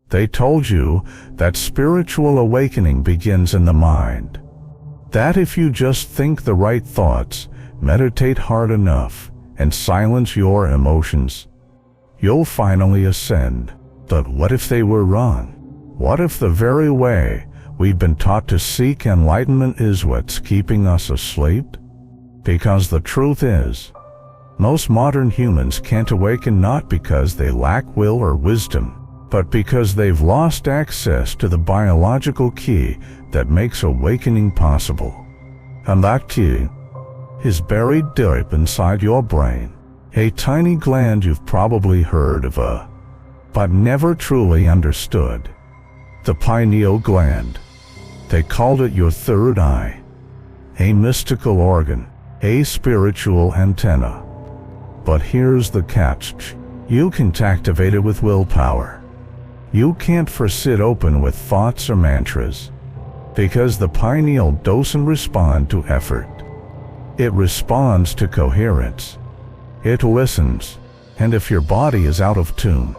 They told you that spiritual awakening begins in the mind. That if you just think the right thoughts, meditate hard enough, and silence your emotions, you'll finally ascend. But what if they were wrong? What if the very way we've been taught to seek enlightenment is what's keeping us asleep? Because the truth is, most modern humans can't awaken not because they lack will or wisdom, but because they've lost access to the biological key that makes awakening possible. And that key is buried deep inside your brain, a tiny gland you've probably heard of, but never truly understood. The pineal gland. They called it your third eye, a mystical organ, a spiritual antenna. But here's the catch. You can't activate it with willpower. You can't force it open with thoughts or mantras, because the pineal doesn't respond to effort. It responds to coherence. It listens, and if your body is out of tune,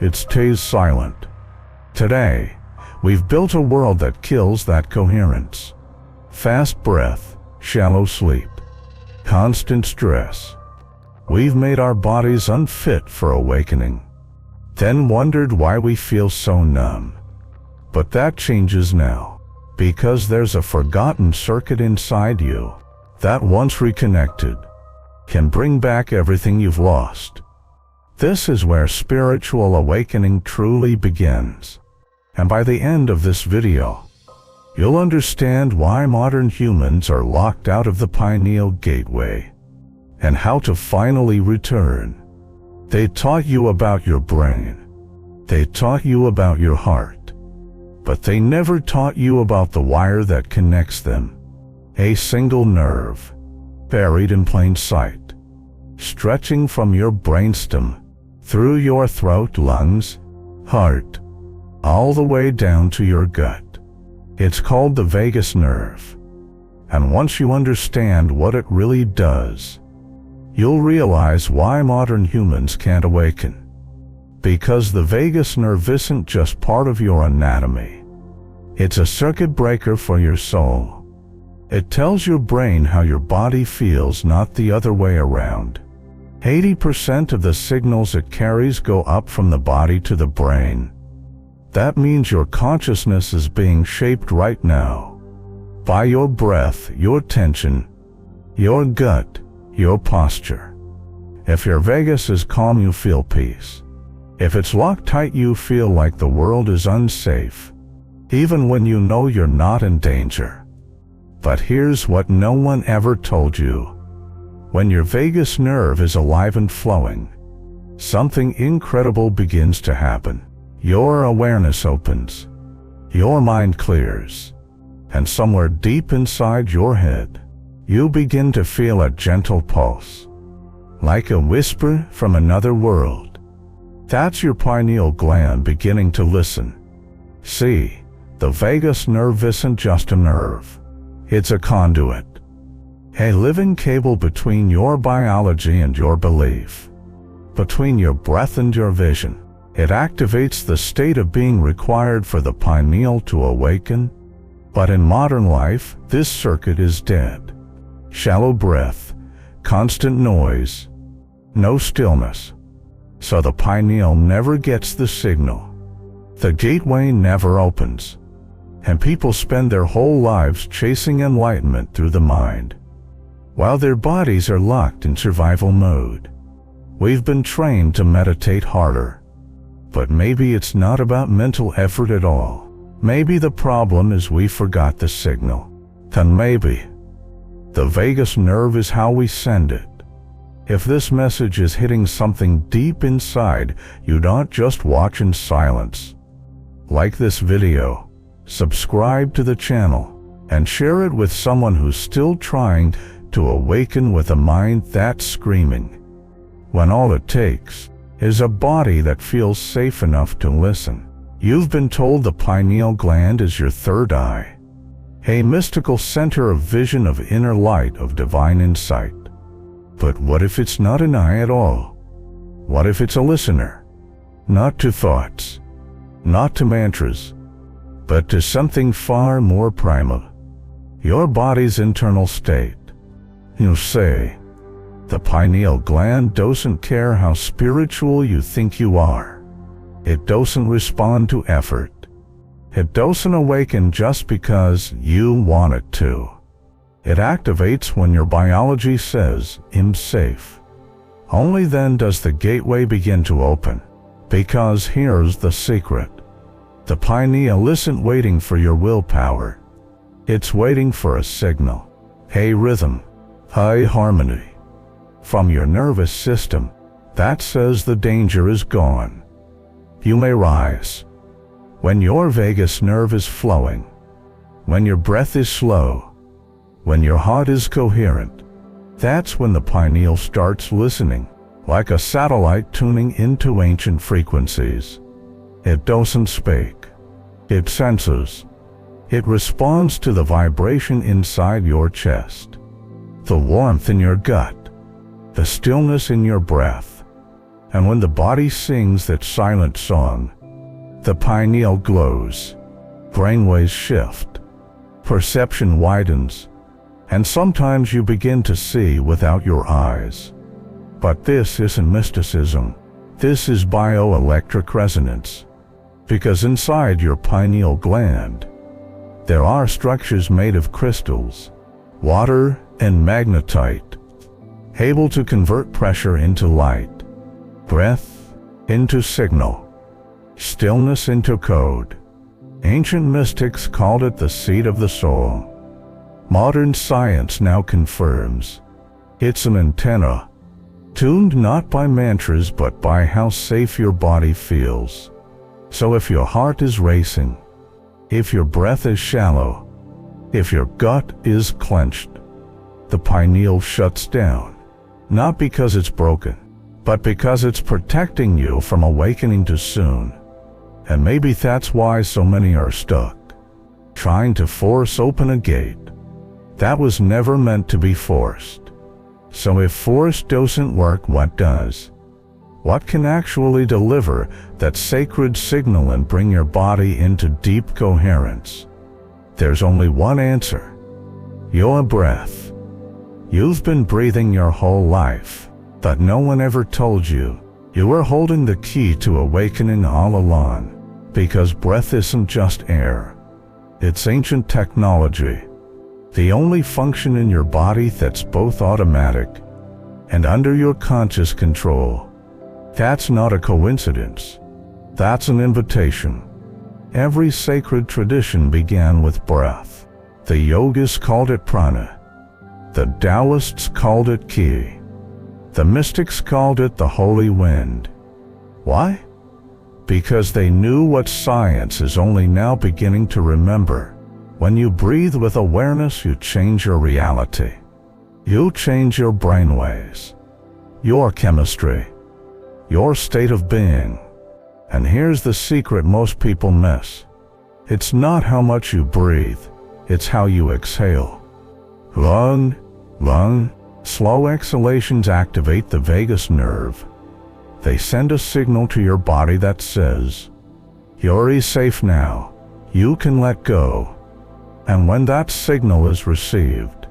it stays silent. Today, we've built a world that kills that coherence. Fast breath, shallow sleep, constant stress. We've made our bodies unfit for awakening, then wondered why we feel so numb. But that changes now, because there's a forgotten circuit inside you that, once reconnected, can bring back everything you've lost. This is where spiritual awakening truly begins. And by the end of this video, you'll understand why modern humans are locked out of the pineal gateway, and how to finally return. They taught you about your brain. They taught you about your heart. But they never taught you about the wire that connects them. A single nerve, buried in plain sight, stretching from your brainstem, through your throat, lungs, heart, all the way down to your gut. It's called the vagus nerve. And once you understand what it really does, you'll realize why modern humans can't awaken. Because the vagus nerve isn't just part of your anatomy. It's a circuit breaker for your soul. It tells your brain how your body feels, not the other way around. 80% of the signals it carries go up from the body to the brain. That means your consciousness is being shaped right now by your breath, your tension, your gut, your posture. If your vagus is calm, you feel peace. If it's locked tight, you feel like the world is unsafe, even when you know you're not in danger. But here's what no one ever told you. When your vagus nerve is alive and flowing, something incredible begins to happen. Your awareness opens, your mind clears, and somewhere deep inside your head, you begin to feel a gentle pulse, like a whisper from another world. That's your pineal gland beginning to listen. See, the vagus nerve isn't just a nerve. It's a conduit, a living cable between your biology and your belief, between your breath and your vision. It activates the state of being required for the pineal to awaken. But in modern life, this circuit is dead. Shallow breath, constant noise, no stillness. So the pineal never gets the signal. The gateway never opens. And people spend their whole lives chasing enlightenment through the mind, while their bodies are locked in survival mode. We've been trained to meditate harder. But maybe it's not about mental effort at all. Maybe the problem is we forgot the signal. Then maybe the vagus nerve is how we send it. If this message is hitting something deep inside, you don't just watch in silence. Like this video, subscribe to the channel, and share it with someone who's still trying to awaken with a mind that's screaming, when all it takes is a body that feels safe enough to listen. You've been told the pineal gland is your third eye, a mystical center of vision, of inner light, of divine insight. But what if it's not an eye at all? What if it's a listener? Not to thoughts, not to mantras, but to something far more primal, your body's internal state. You say, the pineal gland doesn't care how spiritual you think you are. It doesn't respond to effort. It doesn't awaken just because you want it to. It activates when your biology says, I'm safe. Only then does the gateway begin to open. Because here's the secret. The pineal isn't waiting for your willpower. It's waiting for a signal, a rhythm, a harmony from your nervous system that says the danger is gone. You may rise when your vagus nerve is flowing, when your breath is slow, when your heart is coherent. That's when the pineal starts listening, like a satellite tuning into ancient frequencies. It doesn't speak. It senses. It responds to the vibration inside your chest, the warmth in your gut, the stillness in your breath. And when the body sings that silent song, the pineal glows, brainwaves shift, perception widens, and sometimes you begin to see without your eyes. But this isn't mysticism. This is bioelectric resonance. Because inside your pineal gland, there are structures made of crystals, water, and magnetite, able to convert pressure into light, breath into signal, stillness into code. Ancient mystics called it the seat of the soul. Modern science now confirms it's an antenna, tuned not by mantras but by how safe your body feels. So if your heart is racing, if your breath is shallow, if your gut is clenched, the pineal shuts down, not because it's broken, but because it's protecting you from awakening too soon. And maybe that's why so many are stuck, trying to force open a gate that was never meant to be forced. So if force doesn't work, what does? What can actually deliver that sacred signal and bring your body into deep coherence? There's only one answer. Your breath. You've been breathing your whole life, but no one ever told you. You were holding the key to awakening all along, because breath isn't just air. It's ancient technology. The only function in your body that's both automatic and under your conscious control. That's not a coincidence. That's an invitation. Every sacred tradition began with breath. The yogis called it prana. The Taoists called it ki. The mystics called it the holy wind. Why? Because they knew what science is only now beginning to remember. When you breathe with awareness, you change your reality. You change your brainwaves, your chemistry, your state of being. And here's the secret most people miss. It's not how much you breathe, it's how you exhale. Lung, slow exhalations activate the vagus nerve. They send a signal to your body that says, you're safe now, you can let go. And when that signal is received,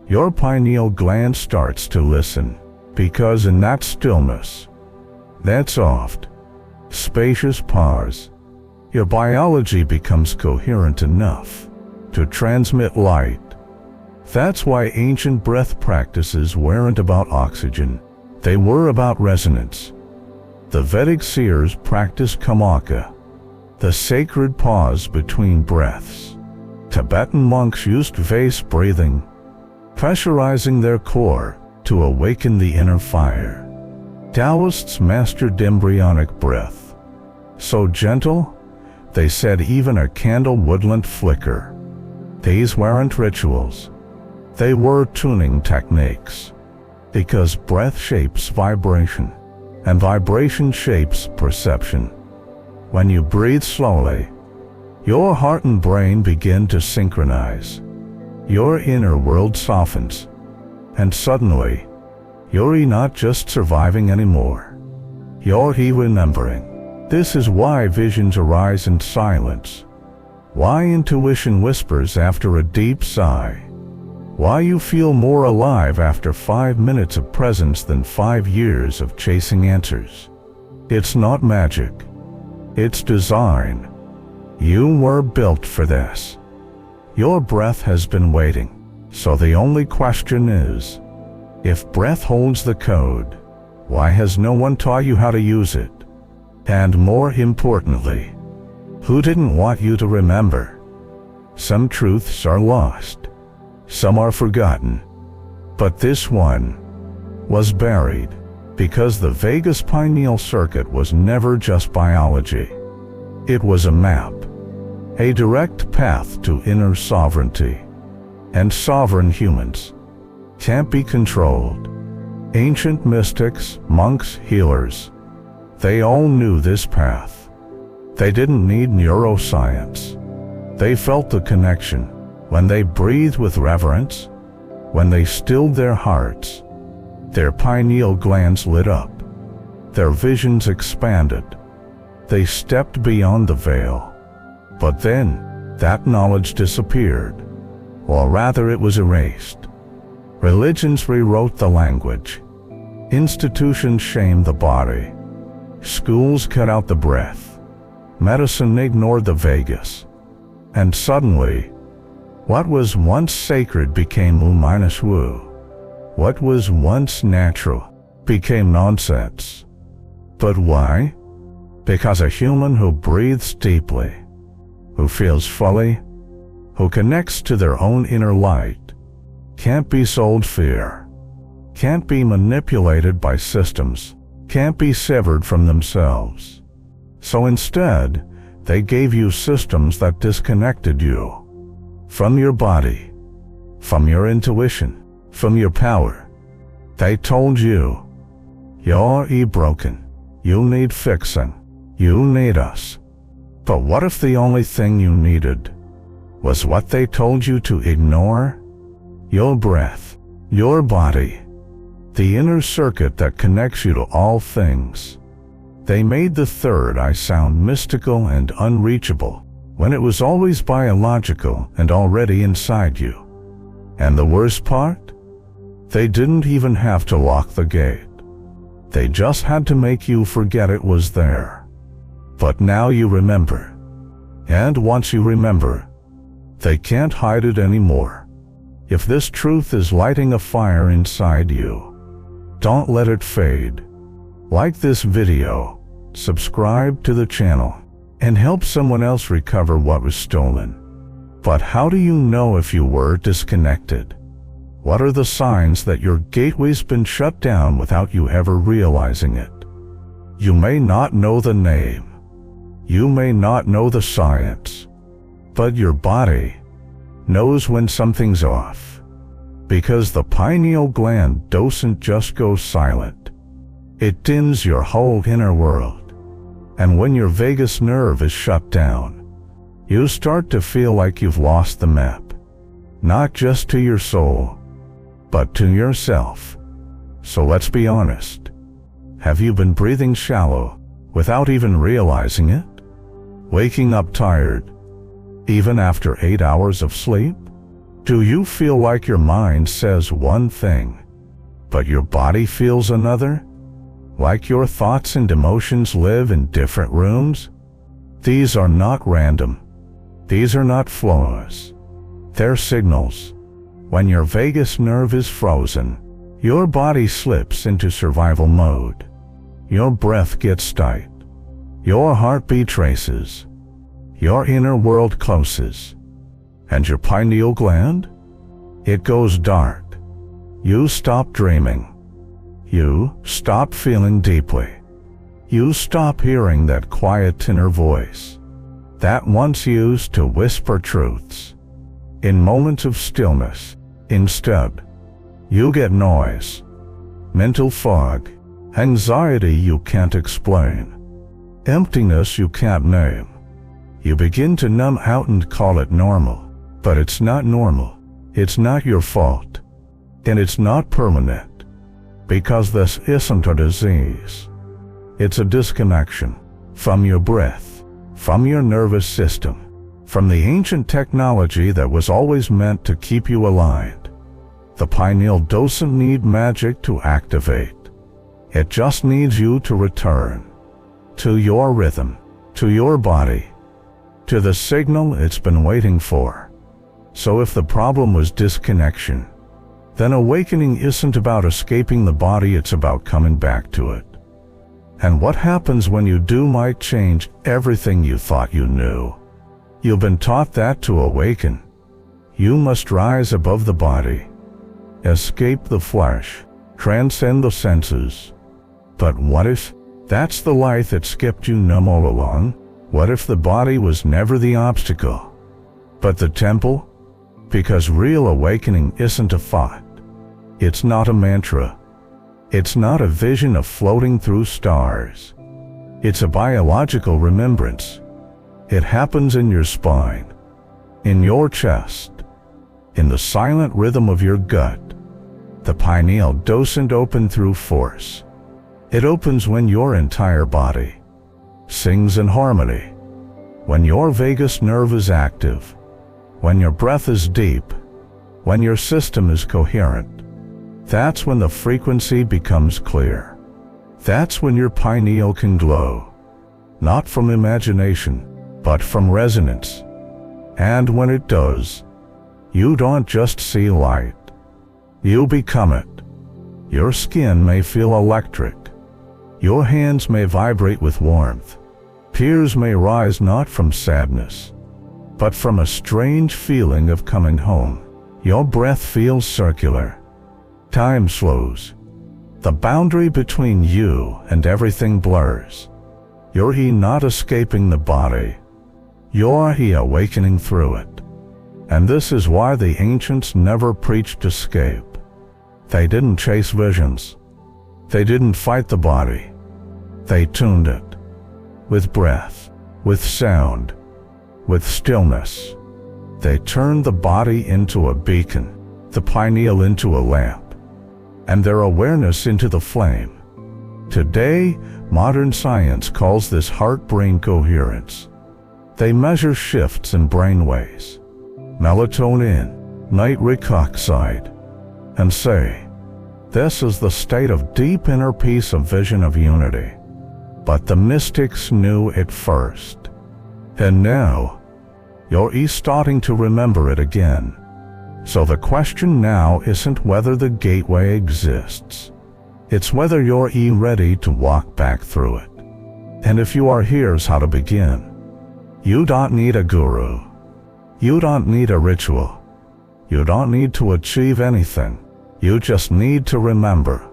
your pineal gland starts to listen, because in that stillness, that soft, spacious pause, your biology becomes coherent enough to transmit light. That's why ancient breath practices weren't about oxygen, they were about resonance. The Vedic seers practiced kamaka, the sacred pause between breaths. Tibetan monks used vase breathing, pressurizing their core to awaken the inner fire. Taoists mastered embryonic breath. So gentle, they said even a candle wouldn't flicker. These weren't rituals. They were tuning techniques. Because breath shapes vibration, and vibration shapes perception. When you breathe slowly, your heart and brain begin to synchronize. Your inner world softens, and suddenly, you're not just surviving anymore. You're remembering. This is why visions arise in silence, why intuition whispers after a deep sigh, why you feel more alive after 5 minutes of presence than 5 years of chasing answers. It's not magic. It's design. You were built for this. Your breath has been waiting. So the only question is, if breath holds the code, why has no one taught you how to use it? And more importantly, who didn't want you to remember? Some truths are lost. Some are forgotten. But this one was buried because the vagus pineal circuit was never just biology. It was a map, a direct path to inner sovereignty. And sovereign humans can't be controlled. Ancient mystics, monks, healers, they all knew this path. They didn't need neuroscience. They felt the connection. When they breathed with reverence, when they stilled their hearts, their pineal glands lit up. Their visions expanded. They stepped beyond the veil. But then, that knowledge disappeared. Or rather, it was erased. Religions rewrote the language. Institutions shamed the body. Schools cut out the breath. Medicine ignored the vagus. And suddenly, what was once sacred became wu-woo. What was once natural became nonsense. But why? Because a human who breathes deeply, who feels fully, who connects to their own inner light, can't be sold fear, can't be manipulated by systems, can't be severed from themselves. So instead, they gave you systems that disconnected you from your body, from your intuition, from your power. They told you, you're broken, you need fixing, you need us. But what if the only thing you needed was what they told you to ignore? Your breath, your body, the inner circuit that connects you to all things. They made the third eye sound mystical and unreachable, when it was always biological and already inside you. And the worst part? They didn't even have to lock the gate. They just had to make you forget it was there. But now you remember. And once you remember, they can't hide it anymore. If this truth is lighting a fire inside you, don't let it fade. Like this video, subscribe to the channel, and help someone else recover what was stolen. But how do you know if you were disconnected? What are the signs that your gateway's been shut down without you ever realizing it? You may not know the name. You may not know the science. But your body knows when something's off. Because the pineal gland doesn't just go silent. It dims your whole inner world. And when your vagus nerve is shut down, you start to feel like you've lost the map. Not just to your soul, but to yourself. So let's be honest. Have you been breathing shallow without even realizing it? Waking up tired, even after 8 hours of sleep? Do you feel like your mind says one thing, but your body feels another? Like your thoughts and emotions live in different rooms? These are not random. These are not flaws. They're signals. When your vagus nerve is frozen, your body slips into survival mode. Your breath gets tight. Your heartbeat races. Your inner world closes. And your pineal gland? It goes dark. You stop dreaming. You stop feeling deeply. You stop hearing that quiet inner voice that once used to whisper truths in moments of stillness. Instead, you get noise, mental fog, anxiety you can't explain, emptiness you can't name. You begin to numb out and call it normal, but it's not normal. It's not your fault, and it's not permanent, because this isn't a disease. It's a disconnection from your breath, from your nervous system, from the ancient technology that was always meant to keep you aligned. The pineal doesn't need magic to activate. It just needs you to return to your rhythm, to your body, to the signal it's been waiting for. So if the problem was disconnection, then awakening isn't about escaping the body, it's about coming back to it. And what happens when you do might change everything you thought you knew. You've been taught that to awaken, you must rise above the body, escape the flesh, transcend the senses. But what if that's the light that skipped you numb all along? What if the body was never the obstacle, but the temple? Because real awakening isn't a thought. It's not a mantra. It's not a vision of floating through stars. It's a biological remembrance. It happens in your spine, in your chest, in the silent rhythm of your gut. The pineal doesn't open through force. It opens when your entire body sings in harmony, when your vagus nerve is active, when your breath is deep, when your system is coherent. That's when the frequency becomes clear. That's when your pineal can glow, not from imagination, but from resonance. And when it does, you don't just see light, you become it. Your skin may feel electric. Your hands may vibrate with warmth. Tears may rise not from sadness, but from a strange feeling of coming home. Your breath feels circular. Time slows. The boundary between you and everything blurs. You're not escaping the body. You're awakening through it. And this is why the ancients never preached escape. They didn't chase visions. They didn't fight the body. They tuned it. With breath, with sound, with stillness. They turned the body into a beacon, the pineal into a lamp, and their awareness into the flame. Today, modern science calls this heart-brain coherence. They measure shifts in brainwaves, melatonin, nitric oxide, and say, this is the state of deep inner peace, of vision, of unity. But the mystics knew it first. And now, you're starting to remember it again. So the question now isn't whether the gateway exists. It's whether you're ready to walk back through it. And if you are, here's how to begin. You don't need a guru. You don't need a ritual. You don't need to achieve anything. You just need to remember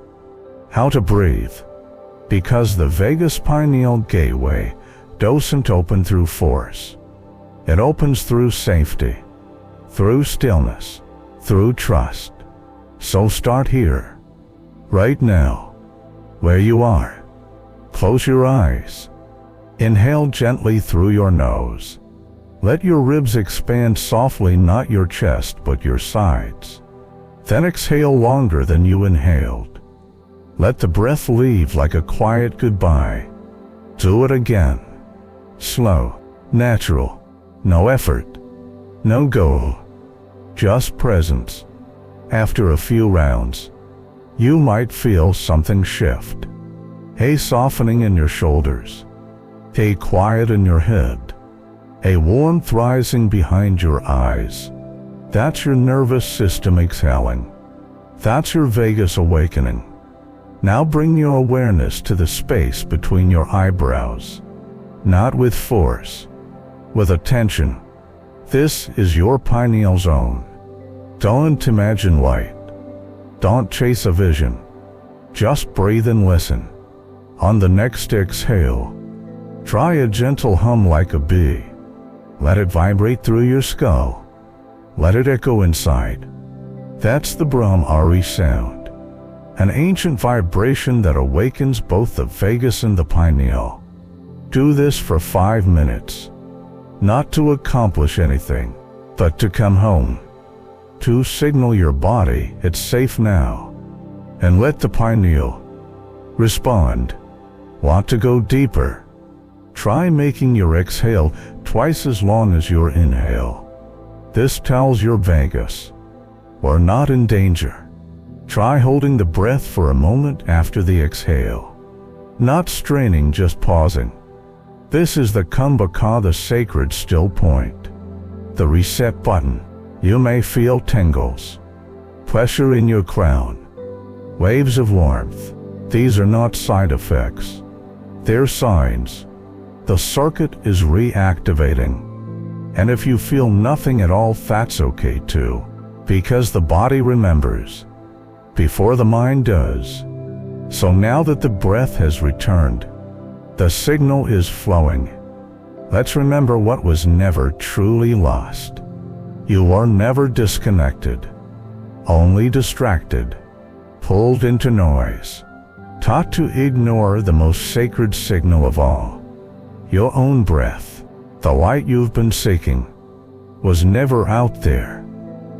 how to breathe. Because the vagus pineal gateway doesn't open through force. It opens through safety, through stillness, through trust. So start here, right now, where you are. Close your eyes. Inhale gently through your nose. Let your ribs expand softly, not your chest, but your sides. Then exhale longer than you inhaled. Let the breath leave like a quiet goodbye. Do it again. Slow, natural, no effort, no goal, just presence. After a few rounds, you might feel something shift. A softening in your shoulders, a quiet in your head, a warmth rising behind your eyes. That's your nervous system exhaling. That's your vagus awakening. Now bring your awareness to the space between your eyebrows. Not with force, with attention. This is your pineal zone. Don't imagine light. Don't chase a vision. Just breathe and listen. On the next exhale, try a gentle hum like a bee. Let it vibrate through your skull. Let it echo inside. That's the bhramari sound, an ancient vibration that awakens both the vagus and the pineal. Do this for 5 minutes, not to accomplish anything, but to come home, to signal your body it's safe now, and let the pineal respond. Want to go deeper? Try making your exhale twice as long as your inhale. This tells your vagus, we're not in danger. Try holding the breath for a moment after the exhale. Not straining, just pausing. This is the kumbhaka, the sacred still point. The reset button. You may feel tingles, pressure in your crown, waves of warmth. These are not side effects. They're signs. The circuit is reactivating. And if you feel nothing at all, that's okay too, because the body remembers before the mind does. So now that the breath has returned, the signal is flowing. Let's remember what was never truly lost. You are never disconnected, only distracted, pulled into noise, taught to ignore the most sacred signal of all. Your own breath, the light you've been seeking, was never out there.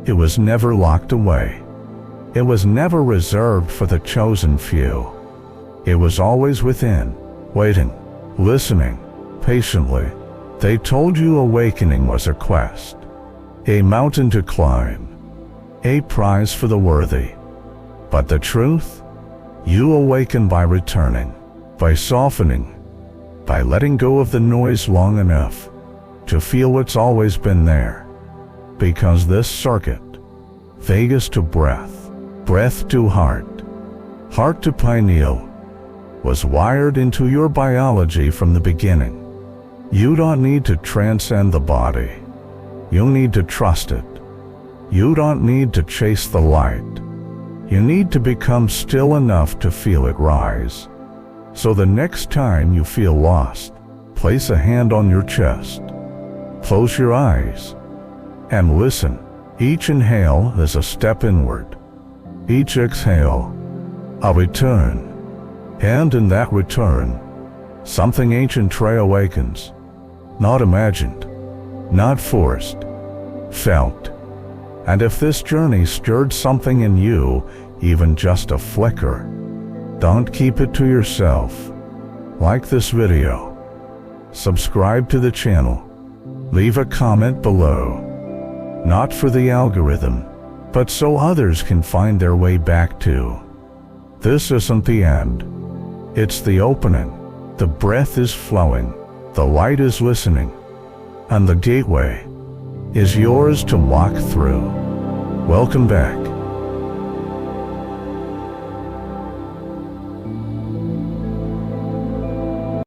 It was never locked away. It was never reserved for the chosen few. It was always within, waiting, listening, patiently. They told you awakening was a quest, a mountain to climb, a prize for the worthy. But the truth? You awaken by returning, by softening, by letting go of the noise long enough to feel what's always been there. Because this circuit, vagus to breath, breath to heart, heart to pineal, was wired into your biology from the beginning. You don't need to transcend the body. You need to trust it. You don't need to chase the light. You need to become still enough to feel it rise. So the next time you feel lost, place a hand on your chest, close your eyes, and listen. Each inhale is a step inward. Each exhale, a return. And in that return, something ancient awakens. Not imagined, not forced, felt. And if this journey stirred something in you, even just a flicker, don't keep it to yourself. Like this video, subscribe to the channel, leave a comment below. Not for the algorithm, but so others can find their way back to. This isn't the end. It's the opening. The breath is flowing. The light is listening. And the gateway is yours to walk through. Welcome back.